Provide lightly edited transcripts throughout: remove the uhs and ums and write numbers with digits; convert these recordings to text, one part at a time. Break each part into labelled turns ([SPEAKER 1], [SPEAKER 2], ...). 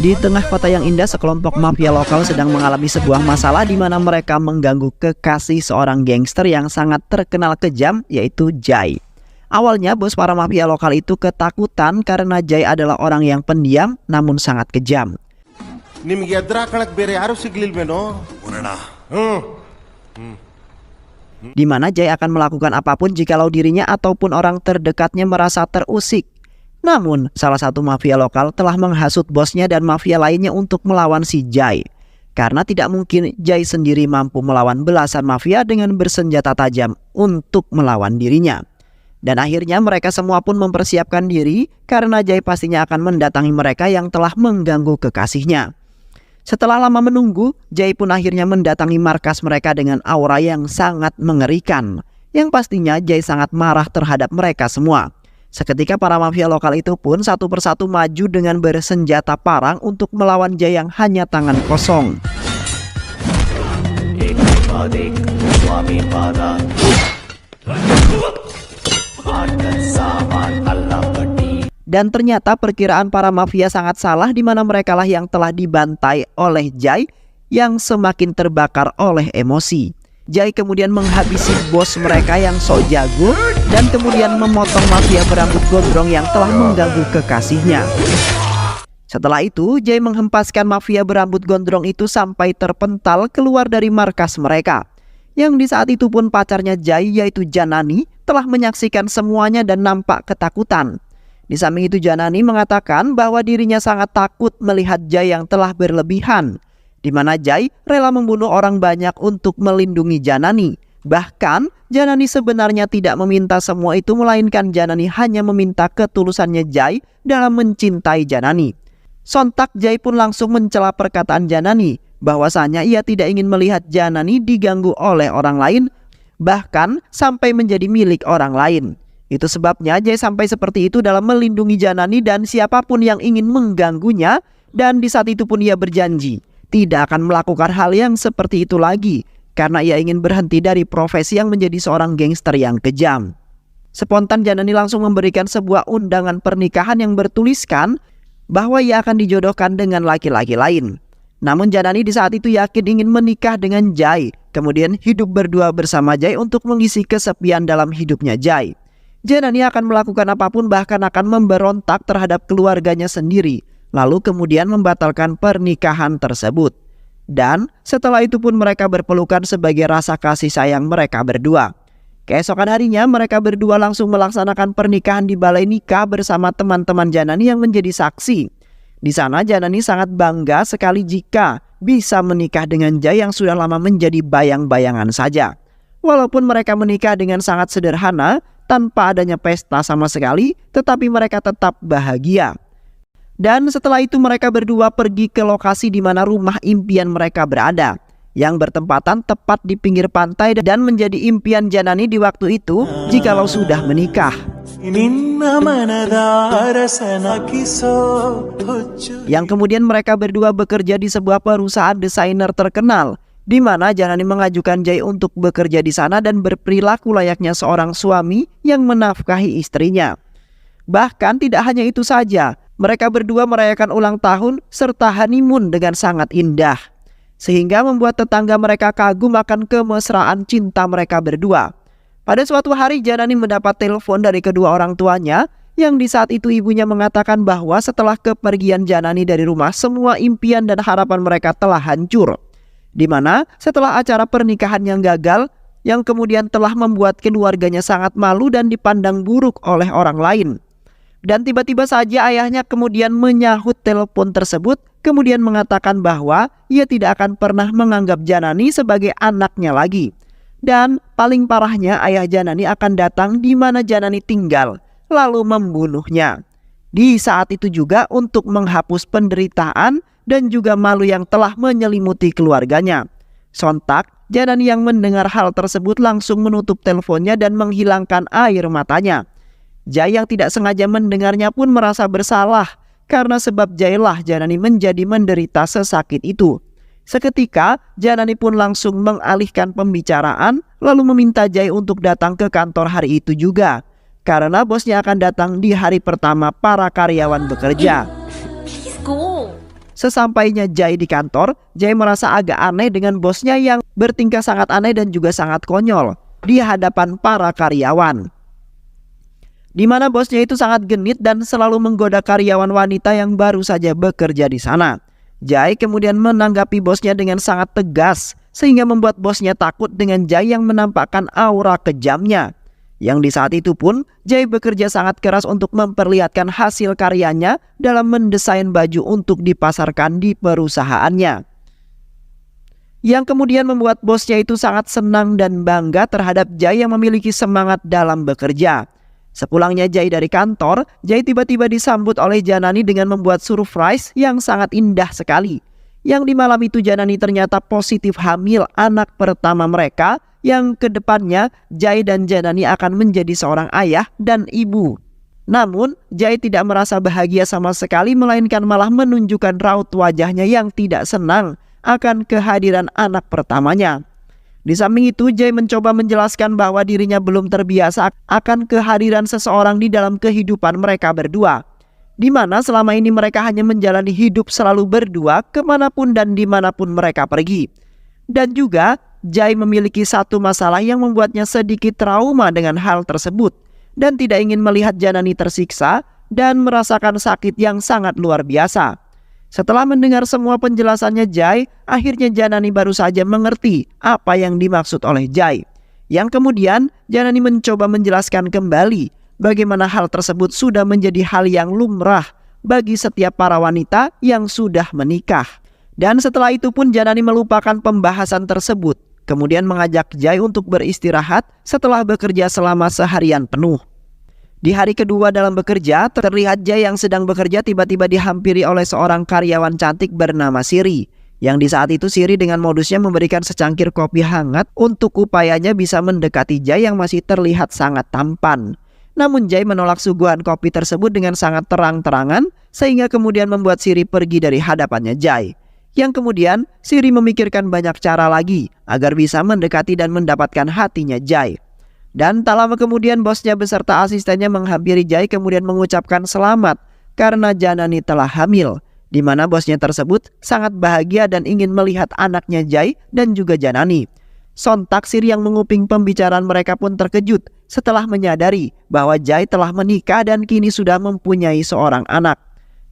[SPEAKER 1] Di tengah kota yang indah, sekelompok mafia lokal sedang mengalami sebuah masalah di mana mereka mengganggu kekasih seorang gangster yang sangat terkenal kejam, yaitu Jay. Awalnya bos para mafia lokal itu ketakutan karena Jay adalah orang yang pendiam namun sangat kejam. Di mana Jay akan melakukan apapun jikalau dirinya ataupun orang terdekatnya merasa terusik. Namun, salah satu mafia lokal telah menghasut bosnya dan mafia lainnya untuk melawan si Jay. Karena tidak mungkin Jay sendiri mampu melawan belasan mafia dengan bersenjata tajam untuk melawan dirinya. Dan akhirnya mereka semua pun mempersiapkan diri karena Jay pastinya akan mendatangi mereka yang telah mengganggu kekasihnya. Setelah lama menunggu, Jay pun akhirnya mendatangi markas mereka dengan aura yang sangat mengerikan. Yang pastinya Jay sangat marah terhadap mereka semua. Seketika para mafia lokal itu pun satu persatu maju dengan bersenjata parang untuk melawan Jay yang hanya tangan kosong. Dan ternyata perkiraan para mafia sangat salah, di mana merekalah yang telah dibantai oleh Jay yang semakin terbakar oleh emosi. Jay kemudian menghabisi bos mereka yang sok jago dan kemudian memotong mafia berambut gondrong yang telah mengganggu kekasihnya. Setelah itu, Jay menghempaskan mafia berambut gondrong itu sampai terpental keluar dari markas mereka. Yang di saat itu pun pacarnya Jay, yaitu Janani, telah menyaksikan semuanya dan nampak ketakutan. Di samping itu Janani mengatakan bahwa dirinya sangat takut melihat Jay yang telah berlebihan, di mana Jay rela membunuh orang banyak untuk melindungi Janani. Bahkan Janani sebenarnya tidak meminta semua itu, melainkan Janani hanya meminta ketulusannya Jay dalam mencintai Janani. Sontak Jay pun langsung mencela perkataan Janani bahwasanya ia tidak ingin melihat Janani diganggu oleh orang lain, bahkan sampai menjadi milik orang lain. Itu sebabnya Jay sampai seperti itu dalam melindungi Janani dan siapapun yang ingin mengganggunya, dan di saat itu pun ia berjanji tidak akan melakukan hal yang seperti itu lagi karena ia ingin berhenti dari profesi yang menjadi seorang gangster yang kejam. Spontan Janani langsung memberikan sebuah undangan pernikahan yang bertuliskan bahwa ia akan dijodohkan dengan laki-laki lain. Namun Janani di saat itu yakin ingin menikah dengan Jay, kemudian hidup berdua bersama Jay untuk mengisi kesepian dalam hidupnya Jay. Janani akan melakukan apapun, bahkan akan memberontak terhadap keluarganya sendiri, lalu kemudian membatalkan pernikahan tersebut. Dan setelah itu pun mereka berpelukan sebagai rasa kasih sayang mereka berdua. Keesokan harinya mereka berdua langsung melaksanakan pernikahan di balai nikah bersama teman-teman Janani yang menjadi saksi. Di sana Janani sangat bangga sekali jika bisa menikah dengan Jay yang sudah lama menjadi bayang-bayangan saja. Walaupun mereka menikah dengan sangat sederhana, tanpa adanya pesta sama sekali, tetapi mereka tetap bahagia. Dan setelah itu mereka berdua pergi ke lokasi di mana rumah impian mereka berada, yang bertempatan tepat di pinggir pantai dan menjadi impian Janani di waktu itu jikalau sudah menikah. Yang kemudian mereka berdua bekerja di sebuah perusahaan desainer terkenal, di mana Janani mengajukan Jay untuk bekerja di sana dan berperilaku layaknya seorang suami yang menafkahi istrinya. Bahkan tidak hanya itu saja, mereka berdua merayakan ulang tahun serta honeymoon dengan sangat indah, sehingga membuat tetangga mereka kagum akan kemesraan cinta mereka berdua. Pada suatu hari Janani mendapat telepon dari kedua orang tuanya, yang di saat itu ibunya mengatakan bahwa setelah kepergian Janani dari rumah, semua impian dan harapan mereka telah hancur. Di mana setelah acara pernikahan yang gagal, yang kemudian telah membuat keluarganya sangat malu dan dipandang buruk oleh orang lain. Dan tiba-tiba saja ayahnya kemudian menyahut telepon tersebut, kemudian mengatakan bahwa ia tidak akan pernah menganggap Janani sebagai anaknya lagi. Dan paling parahnya, ayah Janani akan datang di mana Janani tinggal, lalu membunuhnya. Di saat itu juga untuk menghapus penderitaan dan juga malu yang telah menyelimuti keluarganya. Sontak, Janani yang mendengar hal tersebut langsung menutup teleponnya dan menghilangkan air matanya. Jay yang tidak sengaja mendengarnya pun merasa bersalah, karena sebab Jaylah Janani menjadi menderita sesakit itu. Seketika, Janani pun langsung mengalihkan pembicaraan, lalu meminta Jay untuk datang ke kantor hari itu juga, karena bosnya akan datang di hari pertama para karyawan bekerja.
[SPEAKER 2] Please go.
[SPEAKER 1] Sesampainya Jai di kantor, Jai merasa agak aneh dengan bosnya yang bertingkah sangat aneh dan juga sangat konyol di hadapan para karyawan. Di mana bosnya itu sangat genit dan selalu menggoda karyawan wanita yang baru saja bekerja di sana. Jai kemudian menanggapi bosnya dengan sangat tegas, sehingga membuat bosnya takut dengan Jai yang menampakkan aura kejamnya. Yang di saat itu pun, Jai bekerja sangat keras untuk memperlihatkan hasil karyanya dalam mendesain baju untuk dipasarkan di perusahaannya. Yang kemudian membuat bosnya itu sangat senang dan bangga terhadap Jai yang memiliki semangat dalam bekerja. Sepulangnya Jai dari kantor, Jai tiba-tiba disambut oleh Janani dengan membuat surprise yang sangat indah sekali. Yang di malam itu Janani ternyata positif hamil anak pertama mereka, yang kedepannya Jai dan Janani akan menjadi seorang ayah dan ibu. Namun Jai tidak merasa bahagia sama sekali, melainkan malah menunjukkan raut wajahnya yang tidak senang akan kehadiran anak pertamanya. Di samping itu Jai mencoba menjelaskan bahwa dirinya belum terbiasa akan kehadiran seseorang di dalam kehidupan mereka berdua, di mana selama ini mereka hanya menjalani hidup selalu berdua kemanapun dan dimanapun mereka pergi. Dan juga Jai memiliki satu masalah yang membuatnya sedikit trauma dengan hal tersebut, dan tidak ingin melihat Janani tersiksa dan merasakan sakit yang sangat luar biasa. Setelah mendengar semua penjelasannya Jai, akhirnya Janani baru saja mengerti apa yang dimaksud oleh Jai. Yang kemudian Janani mencoba menjelaskan kembali bagaimana hal tersebut sudah menjadi hal yang lumrah bagi setiap para wanita yang sudah menikah. Dan setelah itu pun Janani melupakan pembahasan tersebut, kemudian mengajak Jai untuk beristirahat setelah bekerja selama seharian penuh. Di hari kedua dalam bekerja, terlihat Jai yang sedang bekerja tiba-tiba dihampiri oleh seorang karyawan cantik bernama Siri. Yang di saat itu Siri dengan modusnya memberikan secangkir kopi hangat untuk upayanya bisa mendekati Jai yang masih terlihat sangat tampan. Namun Jai menolak suguhan kopi tersebut dengan sangat terang-terangan, sehingga kemudian membuat Siri pergi dari hadapannya Jai. Yang kemudian Siri memikirkan banyak cara lagi agar bisa mendekati dan mendapatkan hatinya Jai. Dan tak lama kemudian bosnya beserta asistennya menghampiri Jai kemudian mengucapkan selamat karena Janani telah hamil, di mana bosnya tersebut sangat bahagia dan ingin melihat anaknya Jai dan juga Janani. Sontak Siri yang menguping pembicaraan mereka pun terkejut setelah menyadari bahwa Jai telah menikah dan kini sudah mempunyai seorang anak.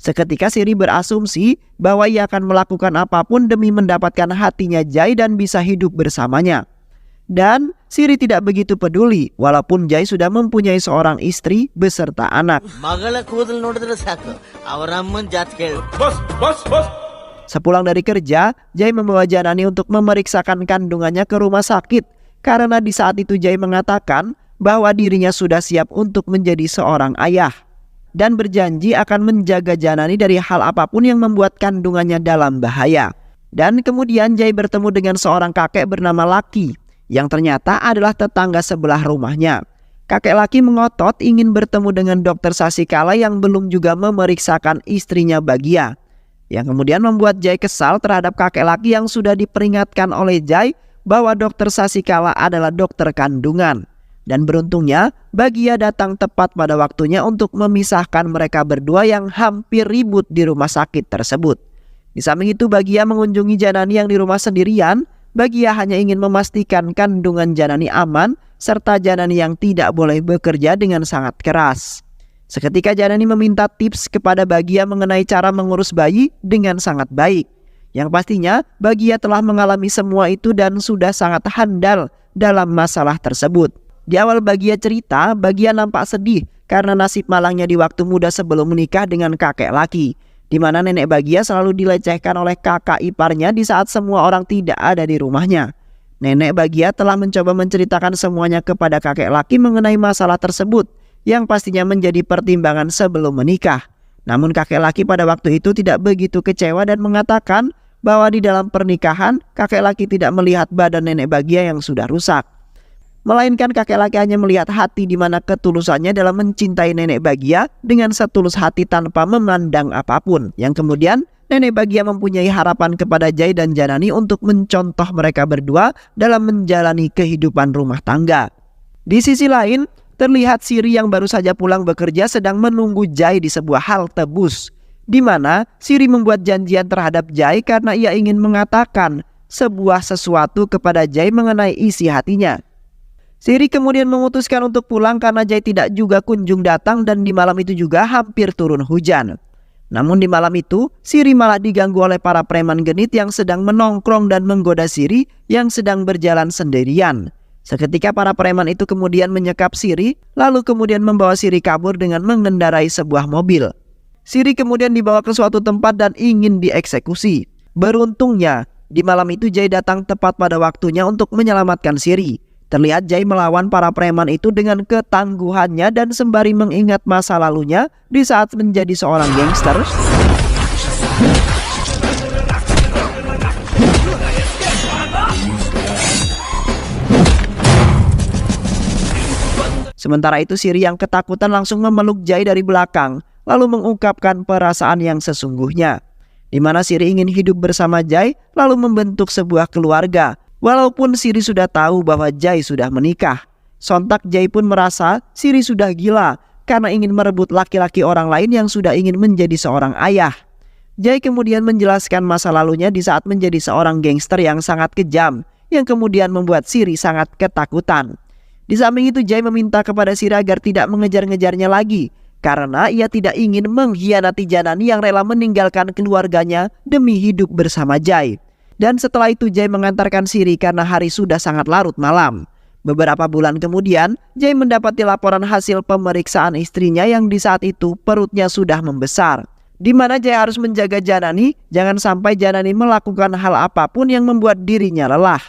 [SPEAKER 1] Seketika Siri berasumsi bahwa ia akan melakukan apapun demi mendapatkan hatinya Jai dan bisa hidup bersamanya. Dan Siri tidak begitu peduli walaupun Jai sudah mempunyai seorang istri beserta anak. Sepulang dari kerja, Jai membawa Janani untuk memeriksakan kandungannya ke rumah sakit, karena di saat itu Jai mengatakan bahwa dirinya sudah siap untuk menjadi seorang ayah dan berjanji akan menjaga Janani dari hal apapun yang membuat kandungannya dalam bahaya. Dan kemudian Jai bertemu dengan seorang kakek bernama Laki yang ternyata adalah tetangga sebelah rumahnya. Kakek Laki mengotot ingin bertemu dengan dokter Sasikala yang belum juga memeriksakan istrinya Bagia, yang kemudian membuat Jai kesal terhadap kakek Laki yang sudah diperingatkan oleh Jai bahwa dokter Sasikala adalah dokter kandungan. Dan beruntungnya Bagia datang tepat pada waktunya untuk memisahkan mereka berdua yang hampir ribut di rumah sakit tersebut. Di samping itu Bagia mengunjungi Janani yang di rumah sendirian. Bagia hanya ingin memastikan kandungan Janani aman serta Janani yang tidak boleh bekerja dengan sangat keras. Seketika Janani meminta tips kepada Bagia mengenai cara mengurus bayi dengan sangat baik. Yang pastinya Bagia telah mengalami semua itu dan sudah sangat handal dalam masalah tersebut. Di awal Bagia cerita, Bagia nampak sedih karena nasib malangnya di waktu muda sebelum menikah dengan kakek Laki, di mana nenek Bagia selalu dilecehkan oleh kakak iparnya di saat semua orang tidak ada di rumahnya. Nenek Bagia telah mencoba menceritakan semuanya kepada kakek Laki mengenai masalah tersebut, yang pastinya menjadi pertimbangan sebelum menikah. Namun kakek Laki pada waktu itu tidak begitu kecewa dan mengatakan bahwa di dalam pernikahan kakek Laki tidak melihat badan nenek Bagia yang sudah rusak, melainkan kakek Laki hanya melihat hati di mana ketulusannya dalam mencintai nenek Bagia dengan setulus hati tanpa memandang apapun. Yang kemudian nenek Bagia mempunyai harapan kepada Jai dan Janani untuk mencontoh mereka berdua dalam menjalani kehidupan rumah tangga. Di sisi lain, terlihat Siri yang baru saja pulang bekerja sedang menunggu Jai di sebuah halte bus. di mana Siri membuat janjian terhadap Jai karena ia ingin mengatakan sebuah sesuatu kepada Jai mengenai isi hatinya. Siri kemudian memutuskan untuk pulang karena Jai tidak juga kunjung datang dan di malam itu juga hampir turun hujan. Namun di malam itu, Siri malah diganggu oleh para preman genit yang sedang menongkrong dan menggoda Siri yang sedang berjalan sendirian. Seketika para preman itu kemudian menyekap Siri, lalu kemudian membawa Siri kabur dengan mengendarai sebuah mobil. Siri kemudian dibawa ke suatu tempat dan ingin dieksekusi. Beruntungnya, di malam itu Jai datang tepat pada waktunya untuk menyelamatkan Siri. Terlihat Jai melawan para preman itu dengan ketangguhannya dan sembari mengingat masa lalunya di saat menjadi seorang gangster. Sementara itu Siri yang ketakutan langsung memeluk Jai dari belakang, lalu mengungkapkan perasaan yang sesungguhnya. Di mana Siri ingin hidup bersama Jai, lalu membentuk sebuah keluarga. Walaupun Siri sudah tahu bahwa Jai sudah menikah. Sontak Jai pun merasa Siri sudah gila karena ingin merebut laki-laki orang lain yang sudah ingin menjadi seorang ayah. Jai kemudian menjelaskan masa lalunya di saat menjadi seorang gangster yang sangat kejam, yang kemudian membuat Siri sangat ketakutan. Di samping itu Jai meminta kepada Siri agar tidak mengejar-ngejarnya lagi, karena ia tidak ingin mengkhianati Janani yang rela meninggalkan keluarganya demi hidup bersama Jai. Dan setelah itu Jai mengantarkan Siri karena hari sudah sangat larut malam. Beberapa bulan kemudian, Jai mendapati laporan hasil pemeriksaan istrinya yang di saat itu perutnya sudah membesar. Di mana Jai harus menjaga Janani, jangan sampai Janani melakukan hal apapun yang membuat dirinya lelah.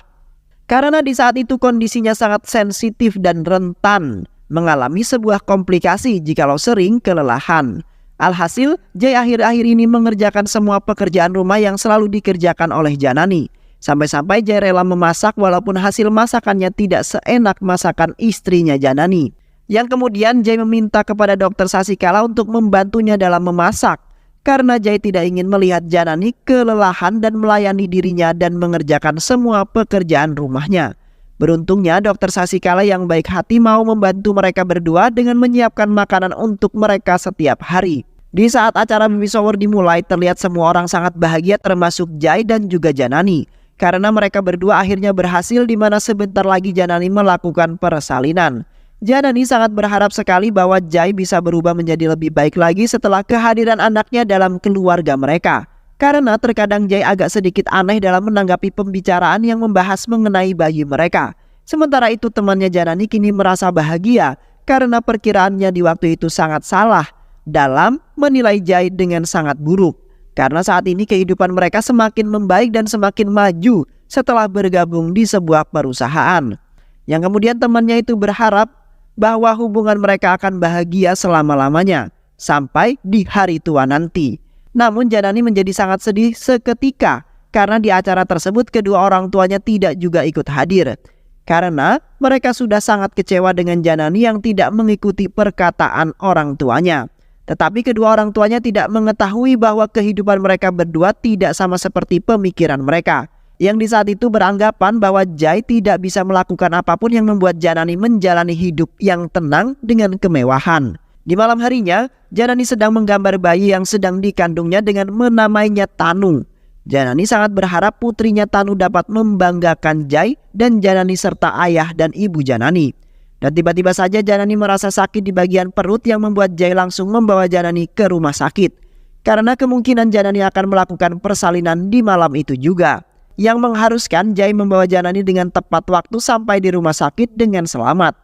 [SPEAKER 1] Karena di saat itu kondisinya sangat sensitif dan rentan, mengalami sebuah komplikasi jikalau sering kelelahan. Alhasil, Jai akhir-akhir ini mengerjakan semua pekerjaan rumah yang selalu dikerjakan oleh Janani. Sampai-sampai Jai rela memasak walaupun hasil masakannya tidak seenak masakan istrinya Janani. Yang kemudian Jai meminta kepada dokter Sasikala untuk membantunya dalam memasak. Karena Jai tidak ingin melihat Janani kelelahan dan melayani dirinya dan mengerjakan semua pekerjaan rumahnya. Beruntungnya dokter Sasikala yang baik hati mau membantu mereka berdua dengan menyiapkan makanan untuk mereka setiap hari. Di saat acara baby shower dimulai, terlihat semua orang sangat bahagia termasuk Jai dan juga Janani. Karena mereka berdua akhirnya berhasil di mana sebentar lagi Janani melakukan persalinan. Janani sangat berharap sekali bahwa Jai bisa berubah menjadi lebih baik lagi setelah kehadiran anaknya dalam keluarga mereka. Karena terkadang Jai agak sedikit aneh dalam menanggapi pembicaraan yang membahas mengenai bayi mereka. Sementara itu temannya Janani kini merasa bahagia karena perkiraannya di waktu itu sangat salah dalam menilai Jai dengan sangat buruk. Karena saat ini kehidupan mereka semakin membaik dan semakin maju setelah bergabung di sebuah perusahaan. Yang kemudian temannya itu berharap bahwa hubungan mereka akan bahagia selama-lamanya sampai di hari tua nanti. Namun Janani menjadi sangat sedih seketika karena di acara tersebut kedua orang tuanya tidak juga ikut hadir. Karena mereka sudah sangat kecewa dengan Janani yang tidak mengikuti perkataan orang tuanya. Tetapi kedua orang tuanya tidak mengetahui bahwa kehidupan mereka berdua tidak sama seperti pemikiran mereka. Yang di saat itu beranggapan bahwa Jai tidak bisa melakukan apapun yang membuat Janani menjalani hidup yang tenang dengan kemewahan. Di malam harinya, Janani sedang menggambar bayi yang sedang dikandungnya dengan menamainya Tanu. Janani sangat berharap putrinya Tanu dapat membanggakan Jai dan Janani serta ayah dan ibu Janani. Dan tiba-tiba saja Janani merasa sakit di bagian perut yang membuat Jai langsung membawa Janani ke rumah sakit. Karena kemungkinan Janani akan melakukan persalinan di malam itu juga. Yang mengharuskan Jai membawa Janani dengan tepat waktu sampai di rumah sakit dengan selamat.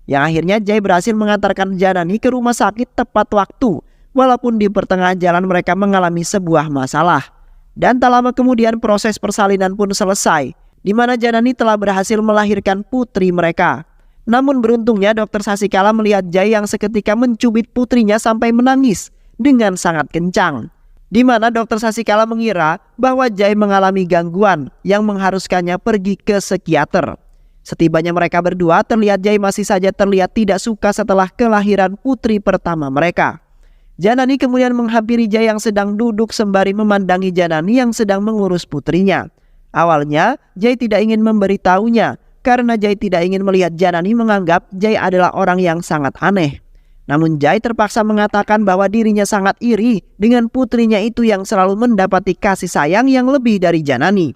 [SPEAKER 1] Yang akhirnya Jai berhasil mengantarkan Janani ke rumah sakit tepat waktu. Walaupun di pertengahan jalan mereka mengalami sebuah masalah. Dan tak lama kemudian proses persalinan pun selesai. Di mana Janani telah berhasil melahirkan putri mereka. Namun beruntungnya dokter Sasikala melihat Jai yang seketika mencubit putrinya sampai menangis dengan sangat kencang. Di mana dokter Sasikala mengira bahwa Jai mengalami gangguan yang mengharuskannya pergi ke psikiater. Setibanya mereka berdua, terlihat Jai masih saja terlihat tidak suka setelah kelahiran putri pertama mereka. Janani kemudian menghampiri Jai yang sedang duduk sembari memandangi Janani yang sedang mengurus putrinya. Awalnya Jai tidak ingin memberitahunya karena Jai tidak ingin melihat Janani menganggap Jai adalah orang yang sangat aneh. Namun Jai terpaksa mengatakan bahwa dirinya sangat iri dengan putrinya itu yang selalu mendapati kasih sayang yang lebih dari Janani.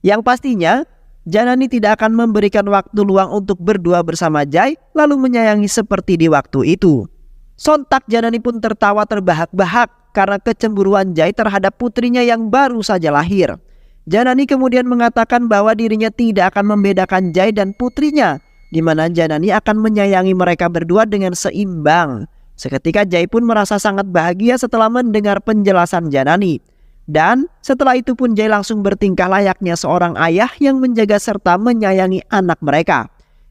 [SPEAKER 1] Yang pastinya Janani tidak akan memberikan waktu luang untuk berdua bersama Jai lalu menyayangi seperti di waktu itu. Sontak Janani pun tertawa terbahak-bahak karena kecemburuan Jai terhadap putrinya yang baru saja lahir. Janani kemudian mengatakan bahwa dirinya tidak akan membedakan Jai dan putrinya, di mana Janani akan menyayangi mereka berdua dengan seimbang. Seketika Jai pun merasa sangat bahagia setelah mendengar penjelasan Janani. Dan setelah itu pun Jai langsung bertingkah layaknya seorang ayah yang menjaga serta menyayangi anak mereka.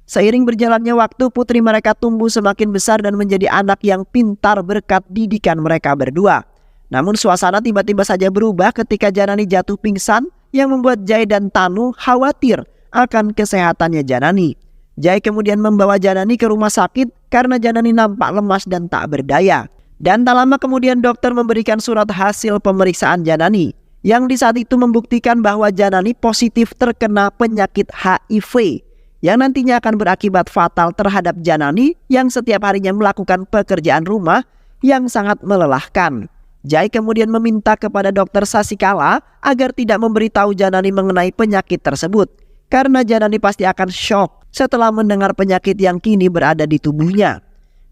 [SPEAKER 1] Seiring berjalannya waktu, putri mereka tumbuh semakin besar dan menjadi anak yang pintar berkat didikan mereka berdua. Namun suasana tiba-tiba saja berubah ketika Janani jatuh pingsan yang membuat Jai dan Tanu khawatir akan kesehatannya Janani. Jai kemudian membawa Janani ke rumah sakit karena Janani nampak lemas dan tak berdaya. Dan tak lama kemudian dokter memberikan surat hasil pemeriksaan Janani yang di saat itu membuktikan bahwa Janani positif terkena penyakit HIV yang nantinya akan berakibat fatal terhadap Janani yang setiap harinya melakukan pekerjaan rumah yang sangat melelahkan. Jai kemudian meminta kepada dokter Sasikala agar tidak memberitahu Janani mengenai penyakit tersebut karena Janani pasti akan shock setelah mendengar penyakit yang kini berada di tubuhnya.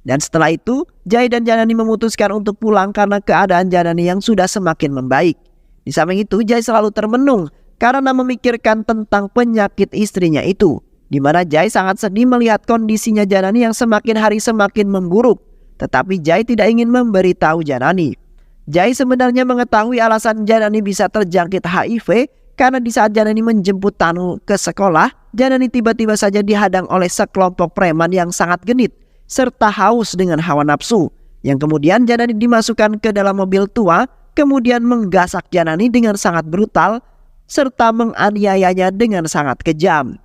[SPEAKER 1] Dan setelah itu Jai dan Janani memutuskan untuk pulang karena keadaan Janani yang sudah semakin membaik. Di samping itu Jai selalu termenung karena memikirkan tentang penyakit istrinya itu, di mana Jai sangat sedih melihat kondisinya Janani yang semakin hari semakin memburuk. Tetapi Jai tidak ingin memberitahu Janani. Jai sebenarnya mengetahui alasan Janani bisa terjangkit HIV karena di saat Janani menjemput Tanu ke sekolah, Janani tiba-tiba saja dihadang oleh sekelompok preman yang sangat genit serta haus dengan hawa nafsu. Yang kemudian Janani dimasukkan ke dalam mobil tua, kemudian menggasak Janani dengan sangat brutal serta menganiayanya dengan sangat kejam.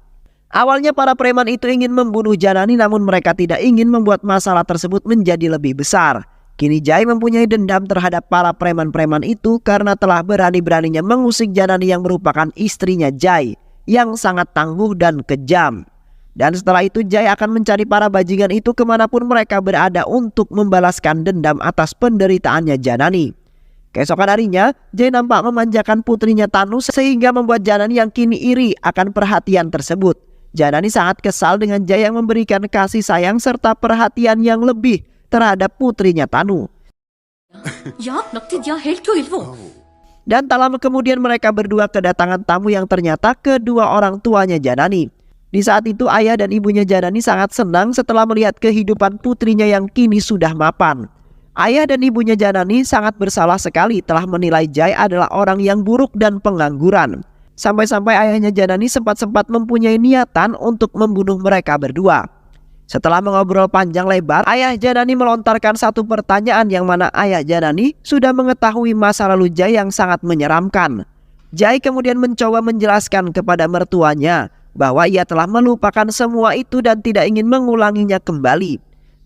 [SPEAKER 1] Awalnya para preman itu ingin membunuh Janani, namun mereka tidak ingin membuat masalah tersebut menjadi lebih besar. Kini Jai mempunyai dendam terhadap para preman-preman itu karena telah berani-beraninya mengusik Janani yang merupakan istrinya Jai yang sangat tangguh dan kejam. Dan setelah itu Jai akan mencari para bajingan itu kemanapun mereka berada untuk membalaskan dendam atas penderitaannya Janani. Keesokan harinya Jai nampak memanjakan putrinya Tanu sehingga membuat Janani yang kini iri akan perhatian tersebut. Janani sangat kesal dengan Jai yang memberikan kasih sayang serta perhatian yang lebih terhadap putrinya Tanu. Dan tak lama kemudian mereka berdua kedatangan tamu yang ternyata kedua orang tuanya Janani. Di saat itu ayah dan ibunya Janani sangat senang setelah melihat kehidupan putrinya yang kini sudah mapan. Ayah dan ibunya Janani sangat bersalah sekali telah menilai Jai adalah orang yang buruk dan pengangguran. Sampai-sampai ayahnya Janani sempat-sempat mempunyai niatan untuk membunuh mereka berdua. Setelah mengobrol panjang lebar, ayah Janani melontarkan satu pertanyaan yang mana ayah Janani sudah mengetahui masa lalu Jai yang sangat menyeramkan. Jai kemudian mencoba menjelaskan kepada mertuanya bahwa ia telah melupakan semua itu dan tidak ingin mengulanginya kembali.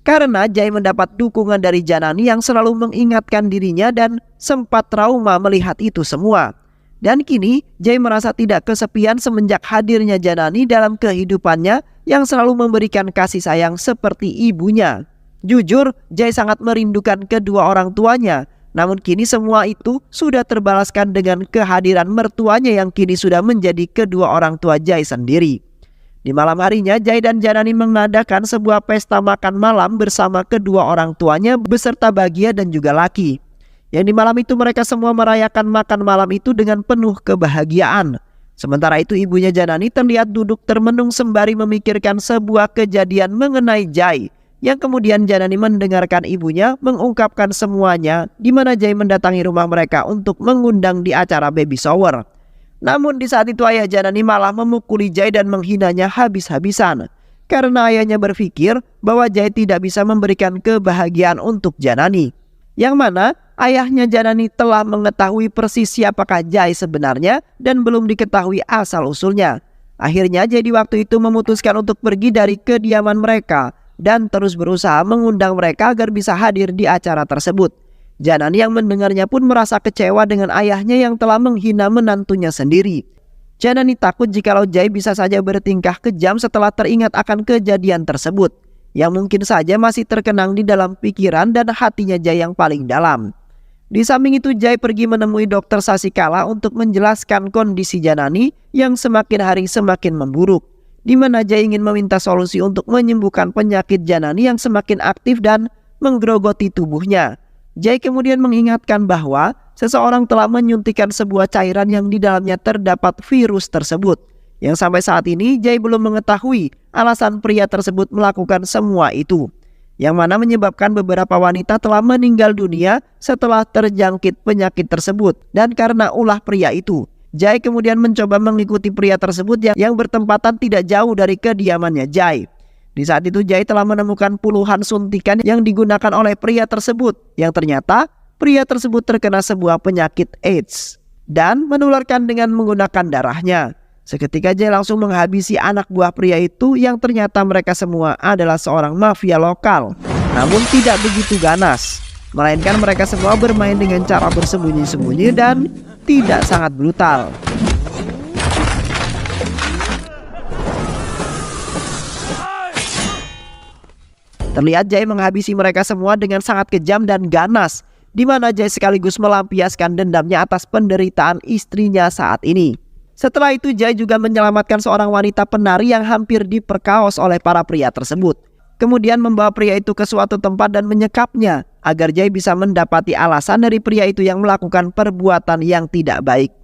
[SPEAKER 1] Karena Jai mendapat dukungan dari Janani yang selalu mengingatkan dirinya dan sempat trauma melihat itu semua. Dan kini Jai merasa tidak kesepian semenjak hadirnya Janani dalam kehidupannya yang selalu memberikan kasih sayang seperti ibunya. Jujur, Jai sangat merindukan kedua orang tuanya. Namun kini semua itu sudah terbalaskan dengan kehadiran mertuanya yang kini sudah menjadi kedua orang tua Jai sendiri. Di malam harinya Jai dan Janani mengadakan sebuah pesta makan malam bersama kedua orang tuanya beserta Bagia dan juga Laki. Yang di malam itu mereka semua merayakan makan malam itu dengan penuh kebahagiaan. Sementara itu ibunya Janani terlihat duduk termenung sembari memikirkan sebuah kejadian mengenai Jai. Yang kemudian Janani mendengarkan ibunya mengungkapkan semuanya di mana Jai mendatangi rumah mereka untuk mengundang di acara baby shower. Namun di saat itu ayah Janani malah memukuli Jai dan menghinanya habis-habisan. Karena ayahnya berpikir bahwa Jai tidak bisa memberikan kebahagiaan untuk Janani. Yang mana ayahnya Janani telah mengetahui persis siapakah Jai sebenarnya dan belum diketahui asal-usulnya. Akhirnya Jai di waktu itu memutuskan untuk pergi dari kediaman mereka dan terus berusaha mengundang mereka agar bisa hadir di acara tersebut. Janani yang mendengarnya pun merasa kecewa dengan ayahnya yang telah menghina menantunya sendiri. Janani takut jikalau Jai bisa saja bertingkah kejam setelah teringat akan kejadian tersebut. yang mungkin saja masih terkenang di dalam pikiran dan hatinya Jai yang paling dalam. Di samping itu, Jai pergi menemui Dokter Sasikala untuk menjelaskan kondisi Janani yang semakin hari semakin memburuk, di mana Jai ingin meminta solusi untuk menyembuhkan penyakit Janani yang semakin aktif dan menggerogoti tubuhnya. Jai kemudian mengingatkan bahwa seseorang telah menyuntikkan sebuah cairan yang di dalamnya terdapat virus tersebut, yang sampai saat ini Jai belum mengetahui alasan pria tersebut melakukan semua itu, yang mana menyebabkan beberapa wanita telah meninggal dunia setelah terjangkit penyakit tersebut. Dan karena ulah pria itu, Jai kemudian mencoba mengikuti pria tersebut yang bertempatan tidak jauh dari kediamannya Jai. Di saat itu Jai telah menemukan puluhan suntikan yang digunakan oleh pria tersebut, yang ternyata pria tersebut terkena sebuah penyakit AIDS dan menularkan dengan menggunakan darahnya. Seketika Jai langsung menghabisi anak buah pria itu yang ternyata mereka semua adalah seorang mafia lokal. Namun tidak begitu ganas, melainkan mereka semua bermain dengan cara bersembunyi-sembunyi dan tidak sangat brutal. Terlihat Jai menghabisi mereka semua dengan sangat kejam dan ganas, di mana Jai sekaligus melampiaskan dendamnya atas penderitaan istrinya saat ini. Setelah itu Jai juga menyelamatkan seorang wanita penari yang hampir diperkaos oleh para pria tersebut. Kemudian membawa pria itu ke suatu tempat dan menyekapnya agar Jai bisa mendapati alasan dari pria itu yang melakukan perbuatan yang tidak baik.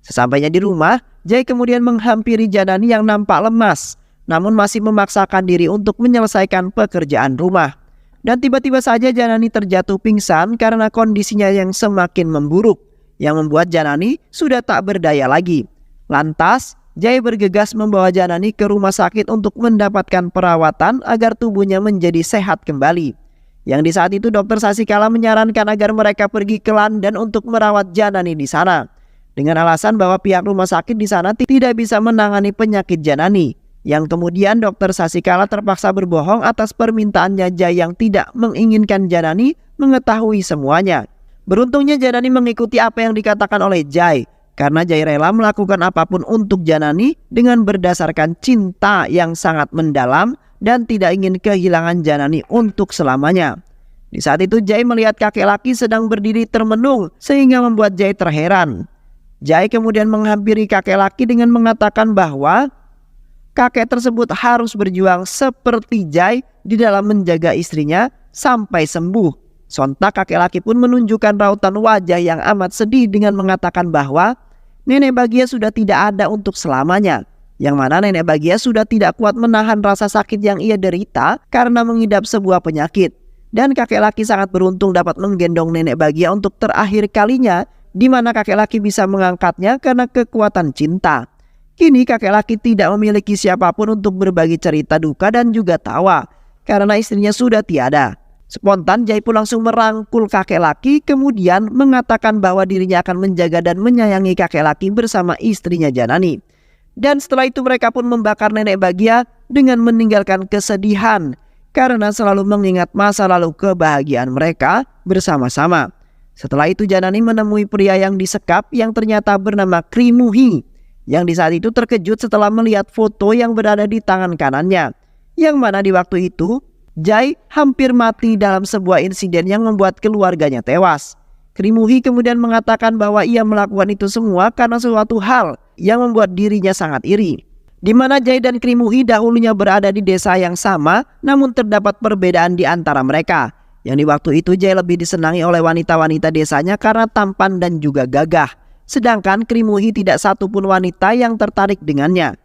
[SPEAKER 1] Sesampainya di rumah, Jai kemudian menghampiri Janani yang nampak lemas, namun masih memaksakan diri untuk menyelesaikan pekerjaan rumah. Dan tiba-tiba saja Janani terjatuh pingsan karena kondisinya yang semakin memburuk, yang membuat Janani sudah tak berdaya lagi. Lantas, Jai bergegas membawa Janani ke rumah sakit untuk mendapatkan perawatan agar tubuhnya menjadi sehat kembali. Yang di saat itu Dokter Sasikala menyarankan agar mereka pergi ke London untuk merawat Janani di sana, dengan alasan bahwa pihak rumah sakit di sana tidak bisa menangani penyakit Janani. Yang kemudian Dokter Sasikala terpaksa berbohong atas permintaannya Jai yang tidak menginginkan Janani mengetahui semuanya. Beruntungnya Janani mengikuti apa yang dikatakan oleh Jai, karena Jai rela melakukan apapun untuk Janani dengan berdasarkan cinta yang sangat mendalam dan tidak ingin kehilangan Janani untuk selamanya. Di saat itu Jai melihat kakek laki sedang berdiri termenung sehingga membuat Jai terheran. Jai kemudian menghampiri kakek laki dengan mengatakan bahwa kakek tersebut harus berjuang seperti Jai di dalam menjaga istrinya sampai sembuh. Sontak kakek laki pun menunjukkan rautan wajah yang amat sedih dengan mengatakan bahwa Nenek Bagia sudah tidak ada untuk selamanya, yang mana Nenek Bagia sudah tidak kuat menahan rasa sakit yang ia derita karena mengidap sebuah penyakit. Dan kakek laki sangat beruntung dapat menggendong Nenek Bagia untuk terakhir kalinya, di mana kakek laki bisa mengangkatnya karena kekuatan cinta. Kini kakek laki tidak memiliki siapapun untuk berbagi cerita duka dan juga tawa, karena istrinya sudah tiada. Spontan Jai pun langsung merangkul kakek laki, kemudian mengatakan bahwa dirinya akan menjaga dan menyayangi kakek laki bersama istrinya Janani. Dan setelah itu mereka pun membakar Nenek Bagia dengan meninggalkan kesedihan karena selalu mengingat masa lalu kebahagiaan mereka bersama-sama. Setelah itu Janani menemui pria yang disekap yang ternyata bernama Krimuhi, yang di saat itu terkejut setelah melihat foto yang berada di tangan kanannya, yang mana di waktu itu Jai hampir mati dalam sebuah insiden yang membuat keluarganya tewas. Krimuhi kemudian mengatakan bahwa ia melakukan itu semua karena suatu hal yang membuat dirinya sangat iri, di mana Jai dan Krimuhi dahulunya berada di desa yang sama, namun terdapat perbedaan di antara mereka. Yang di waktu itu Jai lebih disenangi oleh wanita-wanita desanya karena tampan dan juga gagah, sedangkan Krimuhi tidak satupun wanita yang tertarik dengannya.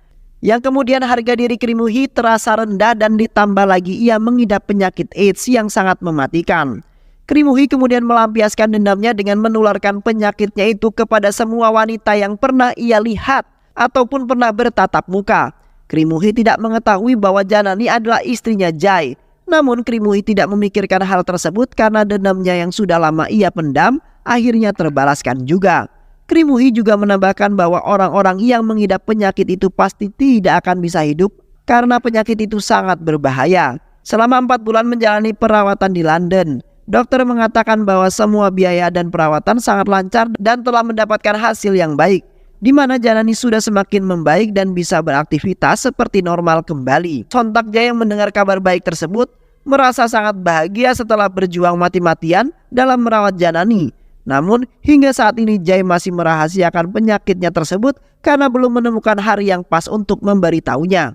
[SPEAKER 1] Yang kemudian harga diri Krimuhi terasa rendah dan ditambah lagi ia mengidap penyakit AIDS yang sangat mematikan. Krimuhi kemudian melampiaskan dendamnya dengan menularkan penyakitnya itu kepada semua wanita yang pernah ia lihat ataupun pernah bertatap muka. Krimuhi tidak mengetahui bahwa Janani adalah istrinya Jai. Namun Krimuhi tidak memikirkan hal tersebut karena dendamnya yang sudah lama ia pendam akhirnya terbalaskan juga. Krimuhi juga menambahkan bahwa orang-orang yang mengidap penyakit itu pasti tidak akan bisa hidup karena penyakit itu sangat berbahaya. Selama 4 bulan menjalani perawatan di London, dokter mengatakan bahwa semua biaya dan perawatan sangat lancar dan telah mendapatkan hasil yang baik. di mana Janani sudah semakin membaik dan bisa beraktivitas seperti normal kembali. Sontak Jai yang mendengar kabar baik tersebut merasa sangat bahagia setelah berjuang mati-matian dalam merawat Janani. Namun hingga saat ini Jai masih merahasiakan penyakitnya tersebut karena belum menemukan hari yang pas untuk memberitahunya.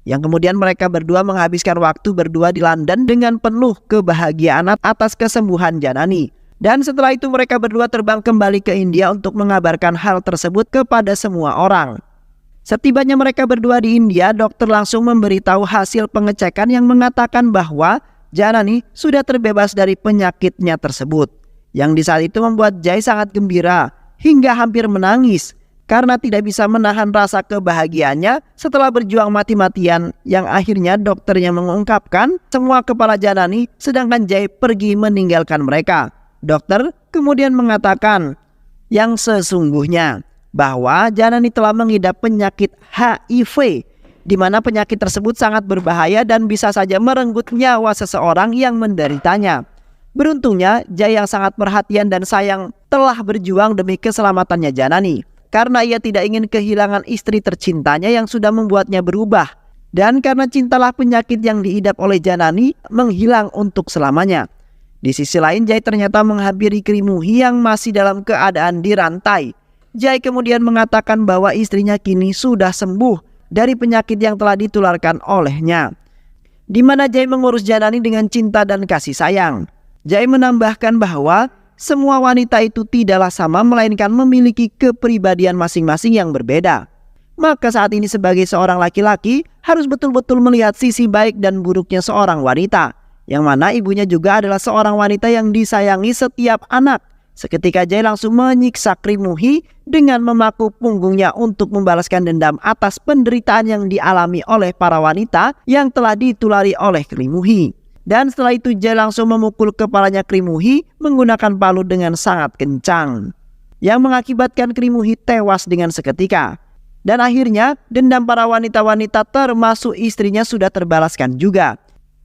[SPEAKER 1] Yang kemudian mereka berdua menghabiskan waktu berdua di London dengan penuh kebahagiaan atas kesembuhan Janani. Dan setelah itu mereka berdua terbang kembali ke India untuk mengabarkan hal tersebut kepada semua orang. Setibanya mereka berdua di India, dokter langsung memberitahu hasil pengecekan yang mengatakan bahwa Janani sudah terbebas dari penyakitnya tersebut. Yang di saat itu membuat Jai sangat gembira hingga hampir menangis karena tidak bisa menahan rasa kebahagiaannya setelah berjuang mati-matian, yang akhirnya dokternya mengungkapkan semua kepala Janani sedangkan Jai pergi meninggalkan mereka. Dokter kemudian mengatakan yang sesungguhnya bahwa Janani telah mengidap penyakit HIV, di mana penyakit tersebut sangat berbahaya dan bisa saja merenggut nyawa seseorang yang menderitanya. Beruntungnya Jai yang sangat perhatian dan sayang telah berjuang demi keselamatannya Janani, karena ia tidak ingin kehilangan istri tercintanya yang sudah membuatnya berubah, dan karena cintalah penyakit yang diidap oleh Janani menghilang untuk selamanya. Di sisi lain Jai ternyata menghampiri Krimuhi yang masih dalam keadaan dirantai. Jai kemudian mengatakan bahwa istrinya kini sudah sembuh dari penyakit yang telah ditularkan olehnya, di mana Jai mengurus Janani dengan cinta dan kasih sayang. Jai menambahkan bahwa semua wanita itu tidaklah sama, melainkan memiliki kepribadian masing-masing yang berbeda. Maka saat ini sebagai seorang laki-laki harus betul-betul melihat sisi baik dan buruknya seorang wanita, yang mana ibunya juga adalah seorang wanita yang disayangi setiap anak. Seketika Jai langsung menyiksa Krimuhi dengan memaku punggungnya untuk membalaskan dendam atas penderitaan yang dialami oleh para wanita yang telah ditulari oleh Krimuhi. Dan setelah itu Jai langsung memukul kepalanya Krimuhi menggunakan palu dengan sangat kencang, yang mengakibatkan Krimuhi tewas dengan seketika. Dan akhirnya dendam para wanita-wanita termasuk istrinya sudah terbalaskan juga.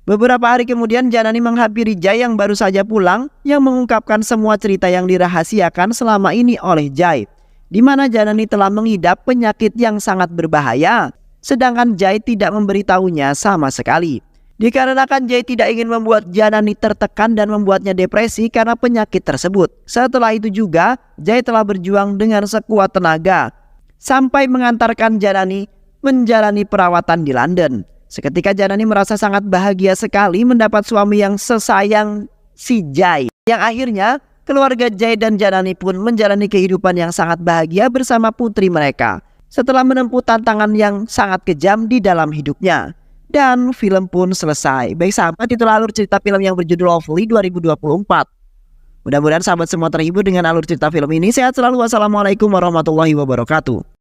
[SPEAKER 1] Beberapa hari kemudian Janani menghampiri Jai yang baru saja pulang, yang mengungkapkan semua cerita yang dirahasiakan selama ini oleh Jai, di mana Janani telah mengidap penyakit yang sangat berbahaya, sedangkan Jai tidak memberitahunya sama sekali. Dikarenakan Jai tidak ingin membuat Janani tertekan dan membuatnya depresi karena penyakit tersebut. Setelah itu juga Jai telah berjuang dengan sekuat tenaga sampai mengantarkan Janani menjalani perawatan di London. Seketika Janani merasa sangat bahagia sekali mendapat suami yang sesayang si Jai, yang akhirnya keluarga Jai dan Janani pun menjalani kehidupan yang sangat bahagia bersama putri mereka setelah menempuh tantangan yang sangat kejam di dalam hidupnya. Dan film pun selesai. Baik sahabat, itulah alur cerita film yang berjudul Lovely 2024. Mudah-mudahan sahabat semua terhibur dengan alur cerita film ini. Sehat selalu. Wassalamualaikum warahmatullahi wabarakatuh.